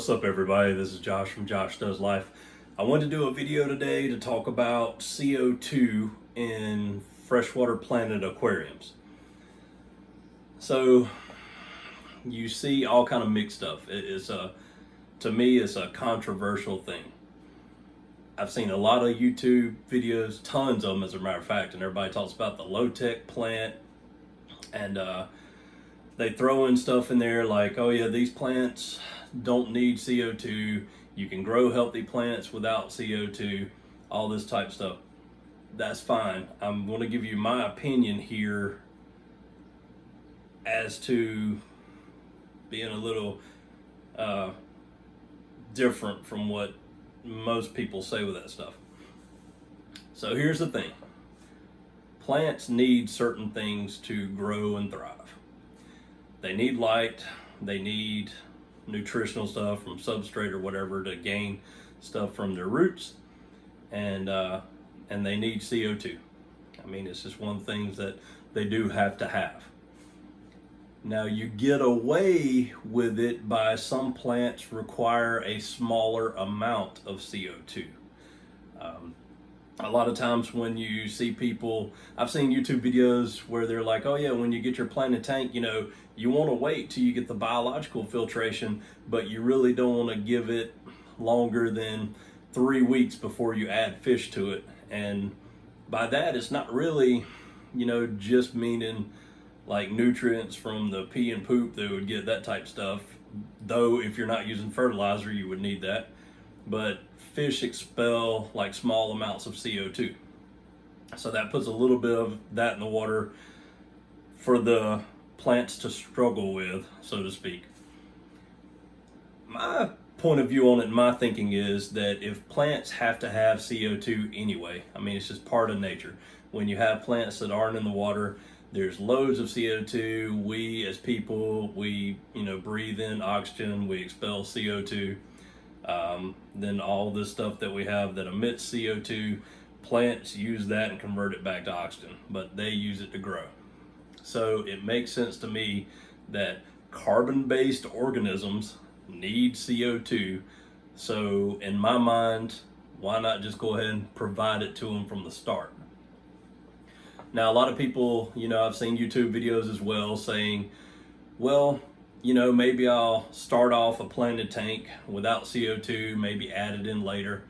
What's up, everybody? This is Josh from Josh Does Life. I wanted to do a video today to talk about CO2 in freshwater planted aquariums. So you see all kind of mixed stuff. To me, it's a controversial thing. I've seen a lot of YouTube videos, tons of them as a matter of fact, and everybody talks about the low-tech plant, and they throw in stuff in there like, oh yeah, these plants don't need CO2. You can grow healthy plants without CO2, all this type of stuff. That's fine. I'm going to give you my opinion here as to being a little different from what most people say with that stuff. So here's the thing. Plants need certain things to grow and thrive. They need light, they need nutritional stuff from substrate or whatever to gain stuff from their roots, and they need CO2. I mean, it's just one of the things that they do have to have. Now, you get away with it by some plants require a smaller amount of CO2. A lot of times when you see people, I've seen YouTube videos where they're like, oh yeah, when you get your planted tank, you want to wait till you get the biological filtration, but you really don't want to give it longer than 3 weeks before you add fish to it. And by that, it's not really, just meaning like nutrients from the pee and poop they would get, that type stuff. Though if you're not using fertilizer, you would need that. But fish expel like small amounts of CO2. So that puts a little bit of that in the water for the plants to struggle with, so to speak. My point of view on it, my thinking is that if plants have to have CO2 anyway, I mean, it's just part of nature. When you have plants that aren't in the water, there's loads of CO2. We as people, we breathe in oxygen, we expel CO2. Then all this stuff that we have that emits CO2, plants use that and convert it back to oxygen, but they use it to grow. So it makes sense to me that carbon-based organisms need CO2. So in my mind, why not just go ahead and provide it to them from the start? Now, a lot of people, I've seen YouTube videos as well saying, well, maybe I'll start off a planted tank without CO2, maybe add it in later.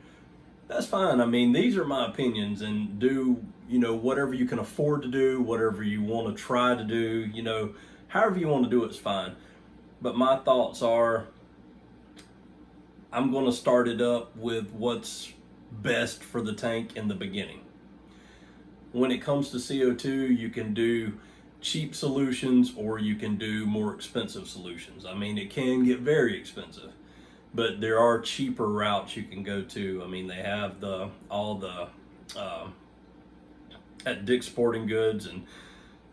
That's fine. I mean, these are my opinions, and do, whatever you can afford to do, whatever you want to try to do, however you want to do it's fine. But my thoughts are, I'm going to start it up with what's best for the tank in the beginning. When it comes to CO2, you can do cheap solutions or you can do more expensive solutions. I mean, it can get very expensive, but there are cheaper routes you can go to. I mean, they have at Dick's Sporting Goods and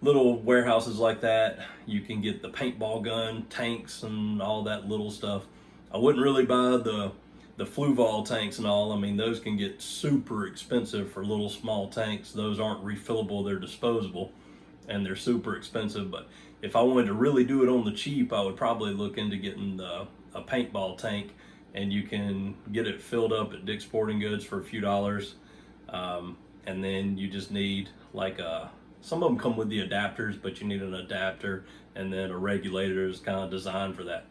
little warehouses like that, you can get the paintball gun tanks and all that little stuff. I wouldn't really buy the Fluval tanks and all. I mean, those can get super expensive for little small tanks. Those aren't refillable, they're disposable, and they're super expensive. But if I wanted to really do it on the cheap, I would probably look into getting a paintball tank, and you can get it filled up at Dick's Sporting Goods for a few dollars. And then you just need some of them come with the adapters, but you need an adapter and then a regulator is kind of designed for that.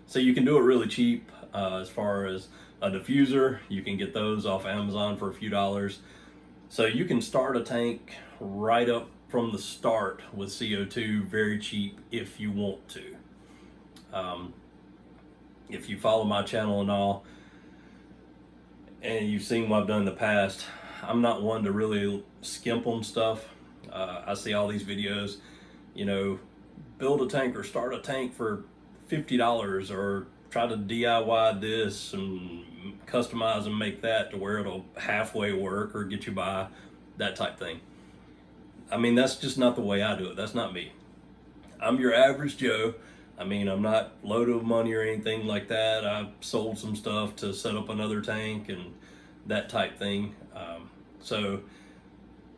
So you can do it really cheap. As far as a diffuser, you can get those off Amazon for a few dollars. So you can start a tank right up from the start with CO2 very cheap if you want to. If you follow my channel and all, and you've seen what I've done in the past, I'm not one to really skimp on stuff. I see all these videos, build a tank or start a tank for $50, or try to DIY this and customize and make that to where it'll halfway work or get you by, that type thing. I mean, that's just not the way I do it. That's not me. I'm your average Joe. I mean, I'm not loaded with money or anything like that. I sold some stuff to set up another tank and that type thing. So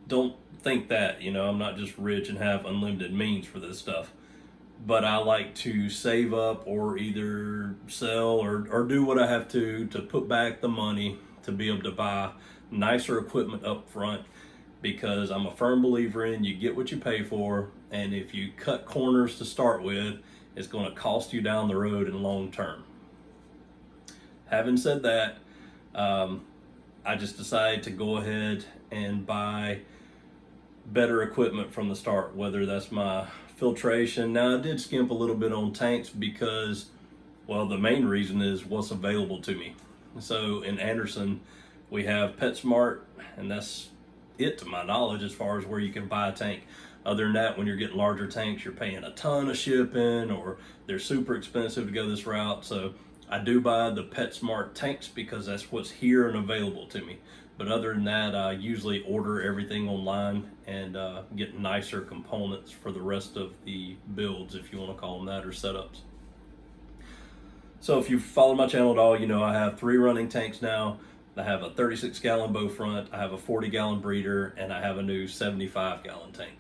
don't think that, I'm not just rich and have unlimited means for this stuff. but I like to save up or either sell or do what I have to put back the money to be able to buy nicer equipment up front, because I'm a firm believer in you get what you pay for, and if you cut corners to start with, it's going to cost you down the road in long term. Having said that, I just decided to go ahead and buy better equipment from the start, whether that's my filtration. Now, I did skimp a little bit on tanks because, well, the main reason is what's available to me. So in Anderson, we have PetSmart, and that's it to my knowledge as far as where you can buy a tank. Other than that, when you're getting larger tanks, you're paying a ton of shipping, or they're super expensive to go this route. So I do buy the PetSmart tanks because that's what's here and available to me. But other than that, I usually order everything online and get nicer components for the rest of the builds, if you want to call them that, or setups. So if you've followed my channel at all, you know I have 3 running tanks now. I have a 36-gallon bow front, I have a 40-gallon breeder, and I have a new 75-gallon tank.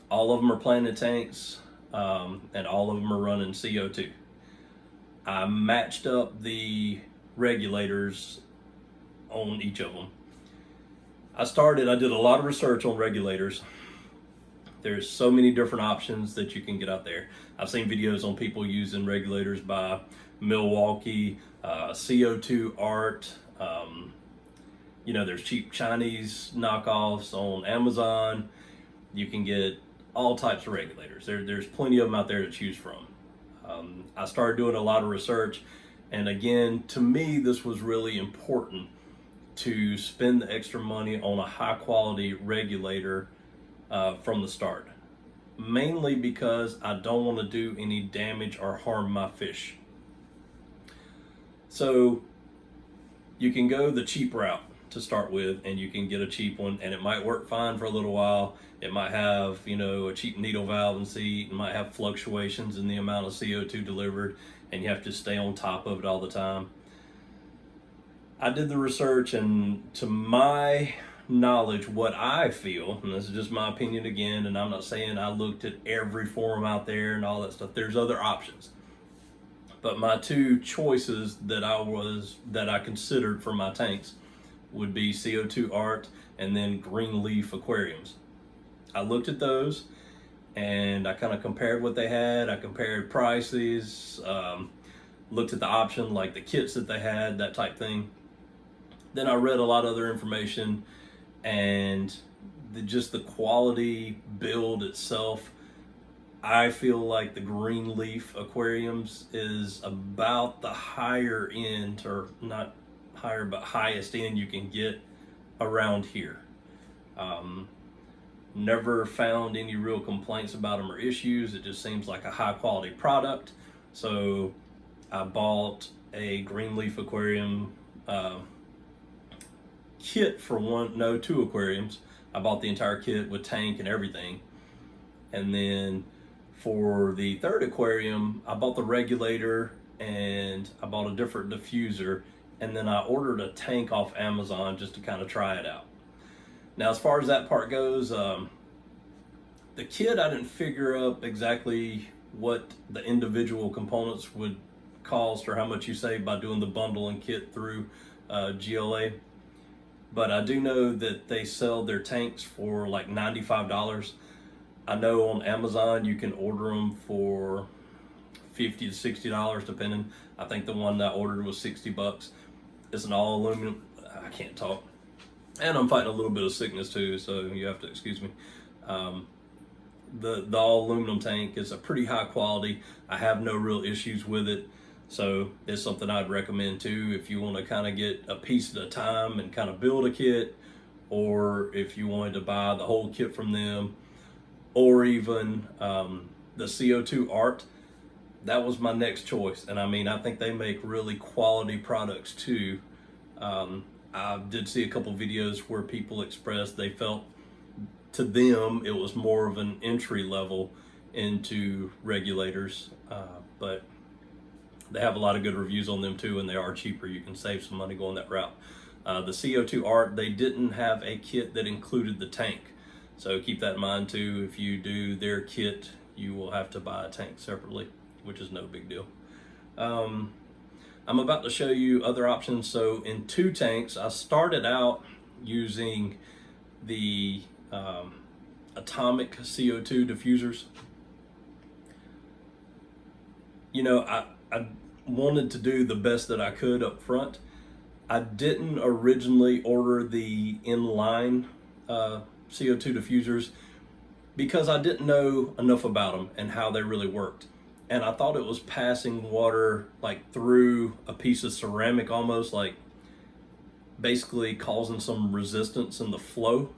All of them are planted tanks, and all of them are running CO2. I matched up the regulators on each of them. I did a lot of research on regulators. There's so many different options that you can get out there. I've seen videos on people using regulators by Milwaukee, CO2 Art. There's cheap Chinese knockoffs on Amazon. You can get all types of regulators. There's plenty of them out there to choose from. I started doing a lot of research, and again, to me, this was really important to spend the extra money on a high quality regulator from the start. Mainly because I don't want to do any damage or harm my fish. So you can go the cheap route to start with, and you can get a cheap one, and it might work fine for a little while. It might have, a cheap needle valve and seat, and might have fluctuations in the amount of CO2 delivered, and you have to stay on top of it all the time. I did the research, and to my knowledge, what I feel, and this is just my opinion again, and I'm not saying I looked at every forum out there and all that stuff. There's other options. But my 2 choices that I considered for my tanks would be CO2 Art and then Green Leaf Aquariums. I looked at those and I kind of compared what they had. I compared prices, looked at the option, like the kits that they had, that type thing. Then I read a lot of other information, and just the quality build itself, I feel like the Green Leaf Aquariums is about the higher end, or not higher, but highest end you can get around here. Never found any real complaints about them or issues. It just seems like a high quality product. So I bought a Green Leaf Aquarium kit for 2 aquariums. I bought the entire kit with tank and everything. And then for the 3rd aquarium, I bought the regulator and I bought a different diffuser, and then I ordered a tank off Amazon just to kind of try it out. Now, as far as that part goes, the kit, I didn't figure up exactly what the individual components would cost or how much you save by doing the bundle and kit through GLA. But I do know that they sell their tanks for like $95. I know on Amazon you can order them for $50 to $60 depending. I think the one that I ordered was $60. It's an all aluminum. I can't talk. And I'm fighting a little bit of sickness too, so you have to excuse me. The all aluminum tank is a pretty high quality. I have no real issues with it. So it's something I'd recommend too if you want to kind of get a piece at a time and kind of build a kit, or if you wanted to buy the whole kit from them, or even the CO2 Art. That was my next choice. And I mean, I think they make really quality products too. I did see a couple videos where people expressed they felt to them it was more of an entry level into regulators, but they have a lot of good reviews on them too, and they are cheaper. You can save some money going that route. The CO2 Art, they didn't have a kit that included the tank, so keep that in mind too. If you do their kit, you will have to buy a tank separately, which is no big deal. I'm about to show you other options. So in 2 tanks, I started out using the atomic CO2 diffusers. You know, I wanted to do the best that I could up front. I didn't originally order the inline CO2 diffusers because I didn't know enough about them and how they really worked. And I thought it was passing water like through a piece of ceramic, almost like basically causing some resistance in the flow.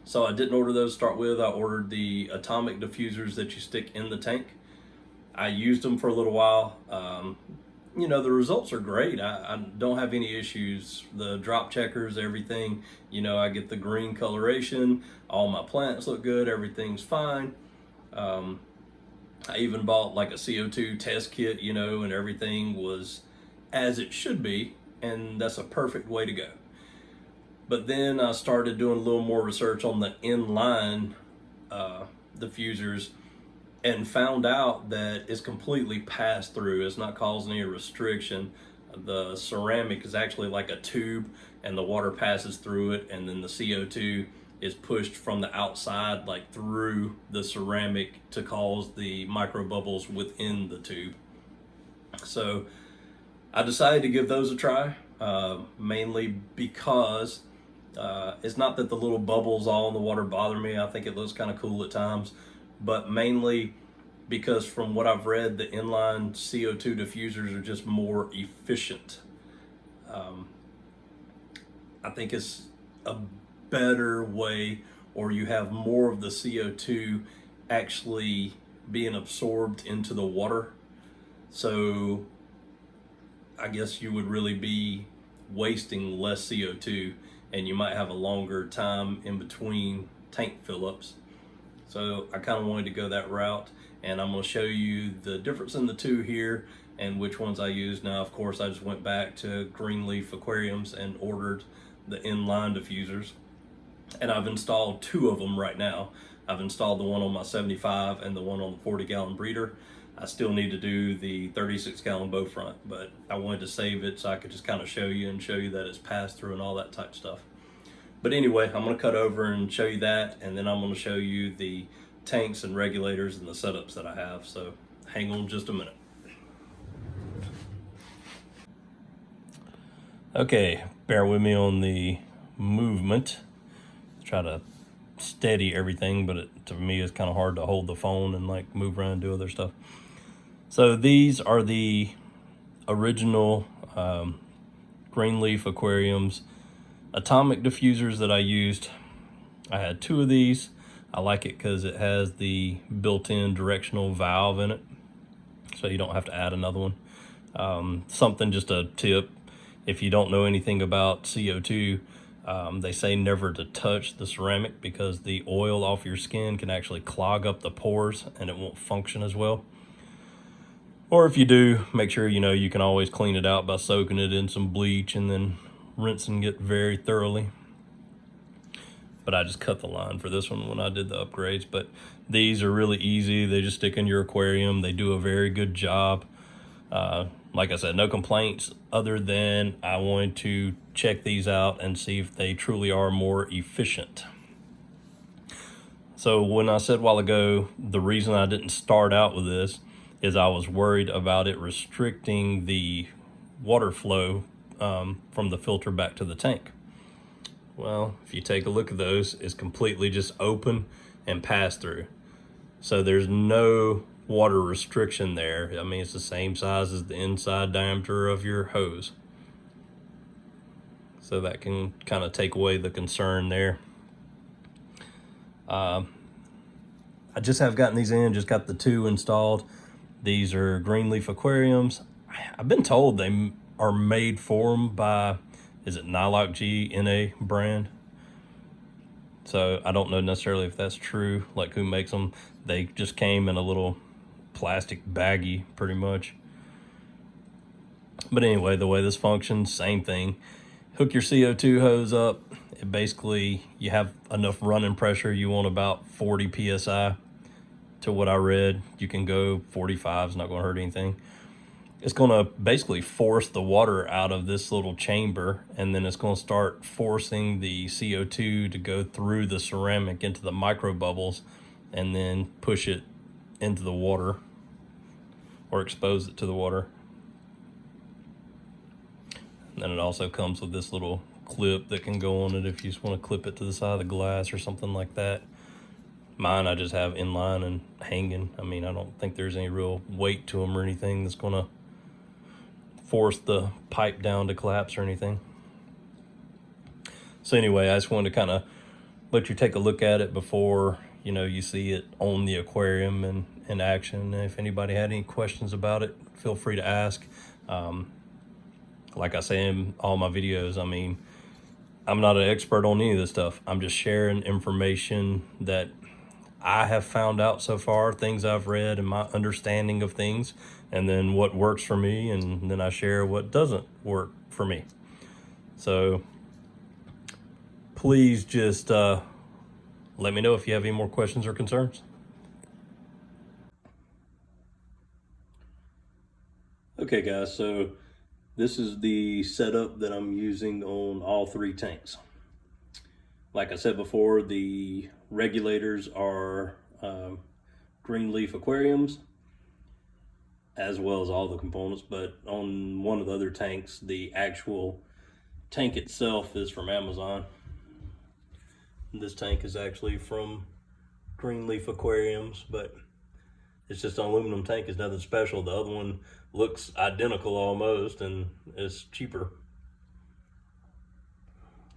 So I didn't order those to start with. I ordered the atomic diffusers that you stick in the tank. I used them for a little while. You know, the results are great. I don't have any issues. The drop checkers, everything, you know, I get the green coloration. All my plants look good. Everything's fine. I even bought like a CO2 test kit, you know, and everything was as it should be. And that's a perfect way to go. But then I started doing a little more research on the inline diffusers and found out that it's completely passed through. It's not causing any restriction. The ceramic is actually like a tube and the water passes through it, and then the CO2 is pushed from the outside like through the ceramic to cause the micro bubbles within the tube. So I decided to give those a try, mainly because it's not that the little bubbles all in the water bother me. I think it looks kind of cool at times, but mainly because from what I've read, the inline CO2 diffusers are just more efficient. I think it's a better way, or you have more of the CO2 actually being absorbed into the water. So I guess you would really be wasting less CO2, and you might have a longer time in between tank fill-ups. So I kind of wanted to go that route, and I'm going to show you the difference in the 2 here and which ones I use. Now, of course, I just went back to Greenleaf Aquariums and ordered the inline diffusers, and I've installed 2 of them right now. I've installed the one on my 75 and the one on the 40-gallon breeder. I still need to do the 36-gallon bow front, but I wanted to save it so I could just kind of show you that it's passed through and all that type stuff. But anyway, I'm going to cut over and show you that, and then I'm going to show you the tanks and regulators and the setups that I have. So hang on just a minute. Okay, bear with me on the movement. Try to steady everything, but to me it's kind of hard to hold the phone and like move around and do other stuff. So these are the original Greenleaf Aquariums atomic diffusers that I used. I had 2 of these. I like it because it has the built-in directional valve in it, so you don't have to add another one. Something, just a tip, if you don't know anything about CO2, they say never to touch the ceramic because the oil off your skin can actually clog up the pores and it won't function as well. Or if you do, make sure you can always clean it out by soaking it in some bleach and then rinsing it very thoroughly. But I just cut the line for this one when I did the upgrades. But these are really easy. They just stick in your aquarium. They do a very good job. Like I said, no complaints, other than I wanted to check these out and see if they truly are more efficient. So when I said a while ago, the reason I didn't start out with this is I was worried about it restricting the water flow from the filter back to the tank. Well, if you take a look at those, it's completely just open and pass through. So there's no water restriction there. I mean, it's the same size as the inside diameter of your hose. So that can kind of take away the concern there. I just have gotten these in, just got the 2 installed. These are Greenleaf Aquariums. I've been told they are made for them by, is it Nylock G NA brand? So I don't know necessarily if that's true, like who makes them. They just came in a little plastic baggie pretty much. But anyway, the way this functions, same thing. Hook your CO2 hose up. It basically, you have enough running pressure. You want about 40 psi. to what I read, you can go 45, it's not going to hurt anything. It's going to basically force the water out of this little chamber, and then it's going to start forcing the CO2 to go through the ceramic into the micro bubbles and then push it into the water or expose it to the water. And then it also comes with this little clip that can go on it if you just want to clip it to the side of the glass or something like that. Mine I just have inline and hanging. I mean, I don't think there's any real weight to them or anything that's going to force the pipe down to collapse or anything. So anyway, I just wanted to kind of let you take a look at it before, you know, you see it on the aquarium and in action. And if anybody had any questions about it, feel free to ask. Like I say in all my videos, I mean, I'm not an expert on any of this stuff. I'm just sharing information that I have found out so far, things I've read and my understanding of things, and then what works for me, and then I share what doesn't work for me. So please just let me know if you have any more questions or concerns. Okay guys, so this is the setup that I'm using on all 3 tanks. Like I said before, the regulators are Greenleaf Aquariums, as well as all the components, but on one of the other tanks, the actual tank itself is from Amazon. This tank is actually from Greenleaf Aquariums, but it's just an aluminum tank. It's nothing special. The other one looks identical almost, and it's cheaper.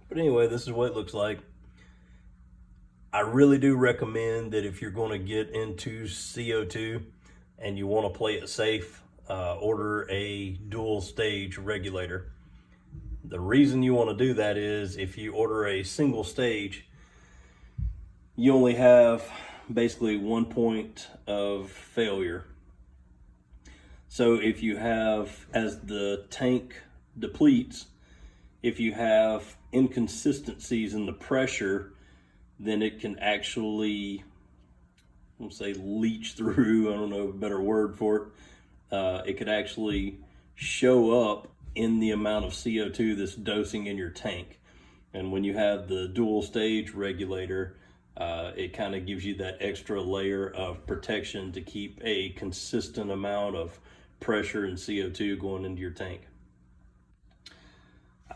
But anyway, this is what it looks like. I really do recommend that if you're going to get into CO2 and you want to play it safe, order a dual stage regulator. The reason you want to do that is if you order a single stage, you only have basically 1 point of failure. So if you have, as the tank depletes, if you have inconsistencies in the pressure, then it can actually, let's say, leach through. I don't know a better word for it. It could actually show up in the amount of CO2 that's dosing in your tank. And when you have the dual stage regulator, it kind of gives you that extra layer of protection to keep a consistent amount of pressure and CO2 going into your tank.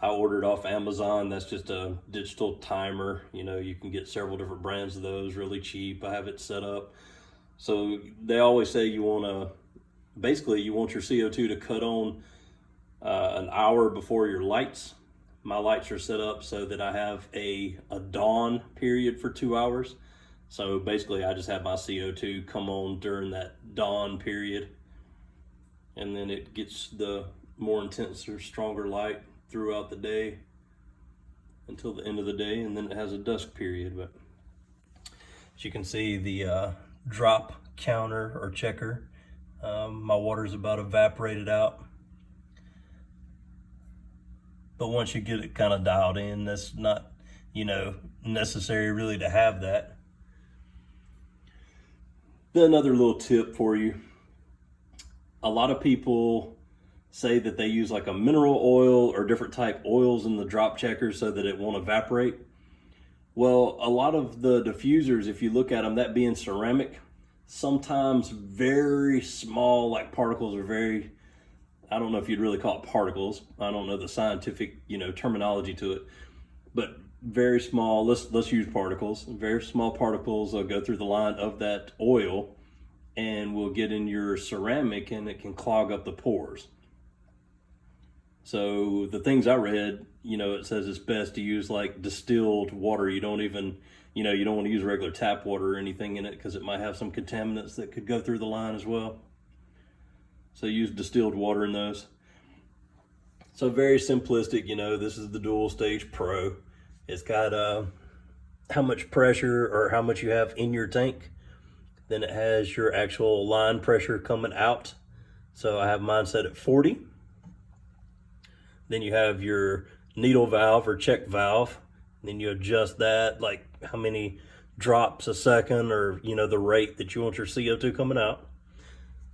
I ordered off Amazon. That's just a digital timer. You know, you can get several different brands of those really cheap. I have it set up. So they always say you want to, basically you want your CO2 to cut on an hour before your lights. My lights are set up so that I have a dawn period for 2 hours. So basically I just have my CO2 come on during that dawn period, and then it gets the more intense or stronger light throughout the day until the end of the day, and then it has a dusk period. But as you can see, the drop counter or checker, my water's about evaporated out. But once you get it kind of dialed in, that's not, you know, necessary really to have that. Then another little tip for you. A lot of people say that they use like a mineral oil or different type oils in the drop checker so that it won't evaporate. Well, a lot of the diffusers, if you look at them, that being ceramic, sometimes very small, like particles are very, I don't know if you'd really call it particles. I don't know the scientific, you know, terminology to it, but very small, let's use particles. Very small particles will go through the line of that oil and will get in your ceramic, and it can clog up the pores. So the things I read, you know, it says it's best to use like distilled water. You don't even, you know, you don't want to use regular tap water or anything in it because it might have some contaminants that could go through the line as well. So use distilled water in those. So very simplistic, you know, this is the Dual Stage Pro. It's got how much pressure or how much you have in your tank. Then it has your actual line pressure coming out. So I have mine set at 40. Then you have your needle valve or check valve. Then you adjust that, like how many drops a second, or the rate that you want your CO2 coming out.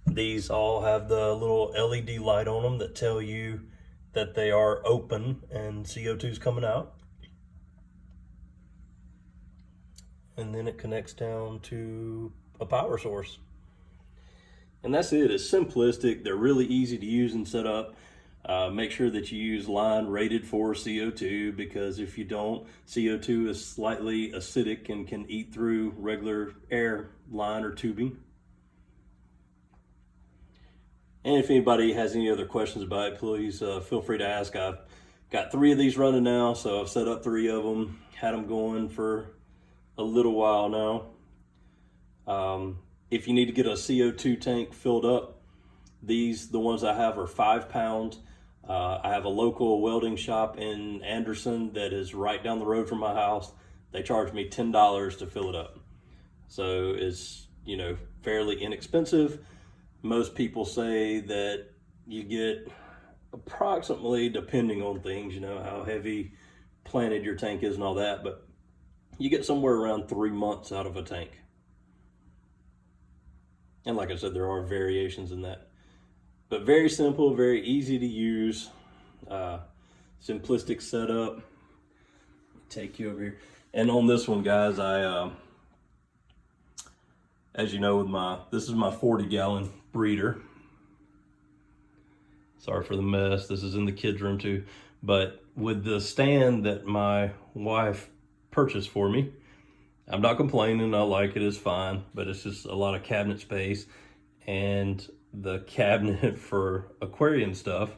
These all have the little LED light on them that tell you that they are open and CO2 is coming out. And then it connects down to a power source. And that's it. It's simplistic. They're really easy to use and set up. Make sure that you use line rated for CO2, because if you don't, CO2 is slightly acidic and can eat through regular air line or tubing. And if anybody has any other questions about it, please feel free to ask. I've got 3 of these running now, so I've set up 3 of them, had them going for a little while now. If you need to get a CO2 tank filled up, the ones I have are 5 pounds. I have a local welding shop in Anderson that is right down the road from my house. They charge me $10 to fill it up. So it's, fairly inexpensive. Most people say that you get approximately, depending on things, how heavy planted your tank is and all that, but you get somewhere around 3 months out of a tank. And like I said, there are variations in that. But very simple, very easy to use, simplistic setup. Take you over here. And on this one, guys, as you know, this is my 40-gallon breeder. Sorry for the mess. This is in the kids' room too. But with the stand that my wife purchased for me, I'm not complaining. I like it. It's fine, but it's just a lot of cabinet space. And the cabinet for aquarium stuff,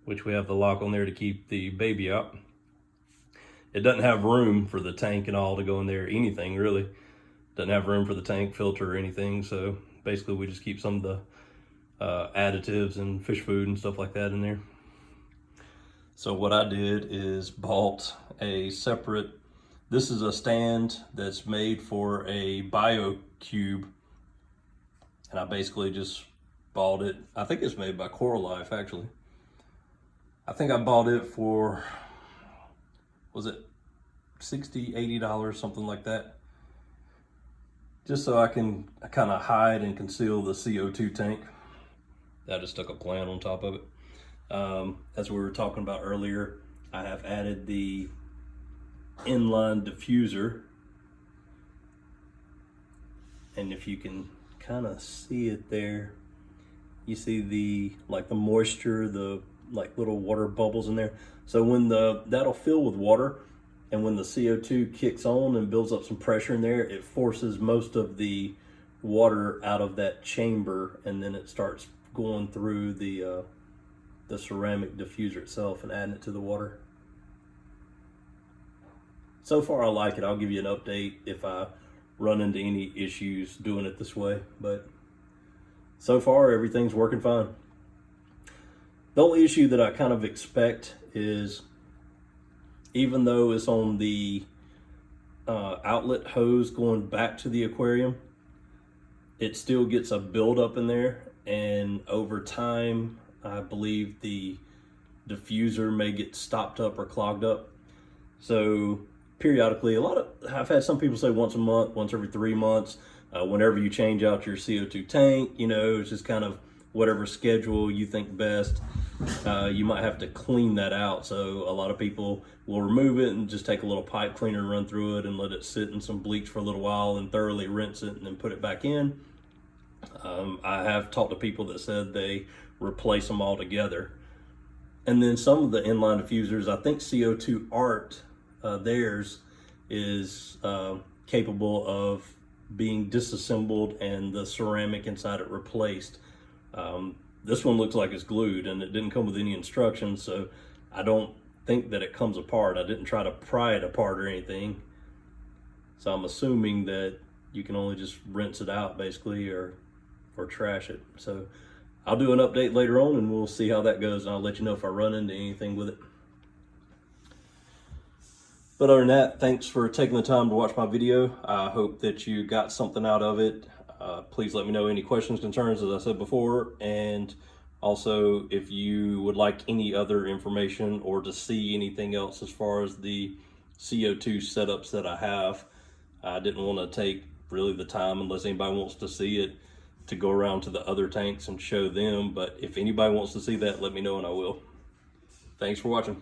which we have the lock on there to keep the baby out, it doesn't have room for the tank and all to go in there, anything really. Doesn't have room for the tank filter or anything. So basically we just keep some of the additives and fish food and stuff like that in there. So what I did is bought a separate, this is a stand that's made for a bio cube, and I basically just bought it. I think it's made by Coral Life, actually. I think I bought it for, was it $60, $80, something like that, just so I can kind of hide and conceal the CO2 tank. I just stuck a plant on top of it. As we were talking about earlier, I have added the inline diffuser, and if you can kind of see it there, you see the moisture, the little water bubbles in there. So when that'll fill with water, and when the CO2 kicks on and builds up some pressure in there, it forces most of the water out of that chamber, and then it starts going through the ceramic diffuser itself and adding it to the water. So far I like it. I'll give you an update if I run into any issues doing it this way, but so far everything's working fine. The only issue that I kind of expect is, even though it's on the outlet hose going back to the aquarium, it still gets a buildup in there, and over time I believe the diffuser may get stopped up or clogged up. So periodically, I've had some people say once a month, once every 3 months, whenever you change out your CO2 tank, it's just kind of whatever schedule you think best. You might have to clean that out. So a lot of people will remove it and just take a little pipe cleaner and run through it and let it sit in some bleach for a little while and thoroughly rinse it and then put it back in. I have talked to people that said they replace them all together. And then some of the inline diffusers, I think CO2 Art, theirs is capable of being disassembled and the ceramic inside it replaced. This one looks like it's glued, and it didn't come with any instructions, so I don't think that it comes apart. I didn't try to pry it apart or anything, so I'm assuming that you can only just rinse it out basically, or trash it. So I'll do an update later on and we'll see how that goes, and I'll let you know if I run into anything with it. But other than that, thanks for taking the time to watch my video. I hope that you got something out of it. Please let me know any questions, concerns, as I said before. And also, if you would like any other information or to see anything else as far as the CO2 setups that I have, I didn't want to take really the time, unless anybody wants to see it, to go around to the other tanks and show them. But if anybody wants to see that, let me know and I will. Thanks for watching.